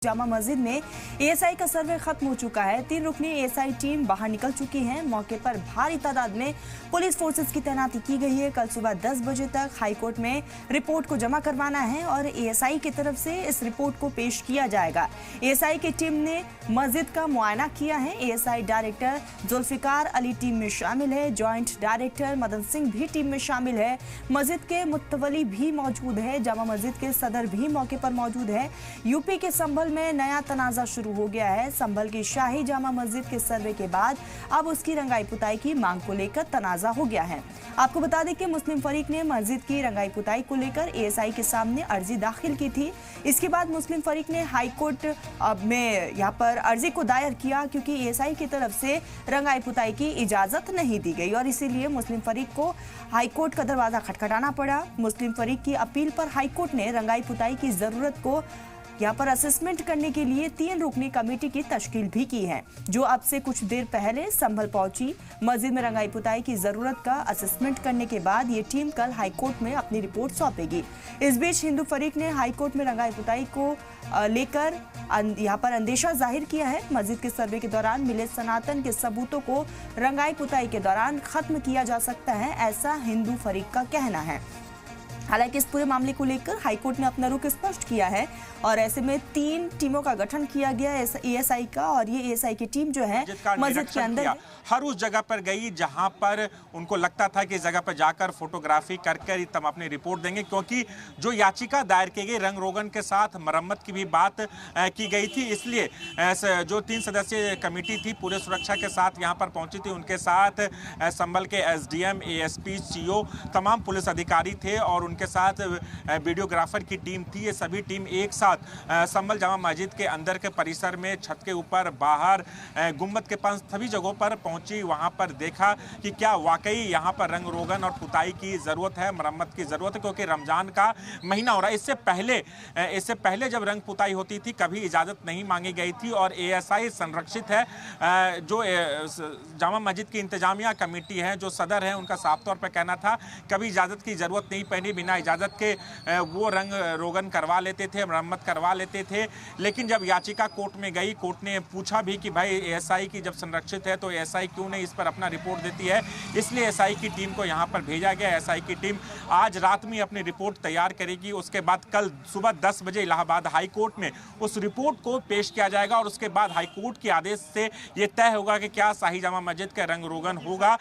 जामा मस्जिद में एएसआई का सर्वे खत्म हो चुका है। 3 रुकनी एएसआई टीम बाहर निकल चुकी है। मौके पर भारी तादाद में पुलिस फोर्सेस की तैनाती की गई है। कल सुबह 10 बजे तक हाईकोर्ट में रिपोर्ट को जमा करवाना है और एएसआई की तरफ से इस रिपोर्ट को पेश किया जाएगा। एएसआई की टीम ने मस्जिद का मुआयना किया है। ASI director Zulfikar Ali team में शामिल है। ज्वाइंट डायरेक्टर मदन सिंह भी टीम में शामिल है। मस्जिद के मुत्तवली भी मौजूद है। जामा मस्जिद के सदर भी मौके पर मौजूद है। यूपी के संभल में नया तनाजा शुरू हो गया है। संभल की शाही जामा मस्जिद के सर्वे के बाद अब उसकी रंगाई पुताई की मांग को लेकर तनाजा हो गया है। आपको बता दें कि मुस्लिम फरीक ने मस्जिद की रंगाई पुताई को लेकर एएसआई के सामने अर्जी दाखिल की थी। इसके बाद मुस्लिम फरीक ने हाईकोर्ट में यहाँ पर अर्जी को दायर किया क्योंकि एएसआई की तरफ से रंगाई पुताई की इजाजत नहीं दी गई और इसीलिए मुस्लिम फरीक को हाईकोर्ट का दरवाजा खटखटाना पड़ा। मुस्लिम फरीक की अपील पर हाईकोर्ट ने रंगाई पुताई की जरूरत को यहाँ पर असेसमेंट करने के लिए 3 रुकनी कमेटी की तश्कील भी की है, जो अब से कुछ देर पहले संभल पहुंची। मस्जिद में रंगाई पुताई की जरूरत का असेसमेंट करने के बाद ये टीम कल हाईकोर्ट में अपनी रिपोर्ट सौंपेगी। इस बीच हिंदू फरीक ने हाईकोर्ट में रंगाई पुताई को लेकर यहाँ पर अंदेशा जाहिर किया है। मस्जिद के सर्वे के दौरान मिले सनातन के सबूतों को रंगाई पुताई के दौरान खत्म किया जा सकता है, ऐसा हिंदू फरीक का कहना है। हालांकि इस पूरे मामले को लेकर हाईकोर्ट ने अपना रुख स्पष्ट किया है और ऐसे में 3 टीमों का गठन किया गया है एएसआई का और ये एएसआई की टीम जो है मस्जिद के अंदर हर उस जगह पर गई जहां पर उनको लगता था कि इस जगह पर जाकर फोटोग्राफी कर तब अपनी रिपोर्ट देंगे, क्योंकि जो याचिका दायर की गई रंग रोगन के साथ मरम्मत की भी बात की गई थी। इसलिए जो 3 सदस्यीय कमेटी थी पूरे सुरक्षा के साथ यहाँ पर पहुंची थी। उनके साथ संभल के एसडीएम, एएसपी, सीओ, तमाम पुलिस अधिकारी थे और उनके साथ वीडियोग्राफर की टीम थी। ये सभी टीम एक साथ संभल जामा मस्जिद के अंदर के परिसर में, छत के ऊपर, बाहर, गुम्बद के पास सभी जगहों पर पहुंची। वहां पर देखा कि क्या वाकई यहां पर रंग रोगन और पुताई की जरूरत है, मरम्मत की जरूरत है, क्योंकि रमजान का महीना हो रहा है। इससे पहले जब रंग पुताई होती थी कभी इजाजत नहीं मांगी गई थी और एएसआई संरक्षित है। जो जामा मस्जिद की इंतजामिया कमेटी है, जो सदर है, उनका साफ तौर पर कहना था कभी इजाजत की जरूरत नहीं पड़ी, बिना इजाजत के वो रंग रोगन करवा लेते थे, मरम्मत करवा लेते थे। लेकिन जब याचिका कोर्ट में गई, कोर्ट ने पूछा भी कि भाई एएसआई की जब संरक्षित है तो एएसआई क्यों नहीं इस पर अपना रिपोर्ट देती है। इसलिए एएसआई की टीम को यहाँ पर भेजा गया। एएसआई की टीम आज रात में अपनी रिपोर्ट तैयार करेगी। उसके बाद कल सुबह 10 बजे इलाहाबाद हाई कोर्ट में उस रिपोर्ट को पेश किया जाएगा और उसके बाद हाई कोर्ट के आदेश से ये तय होगा कि क्या शाही जामा मस्जिद का रंग रोगन होगा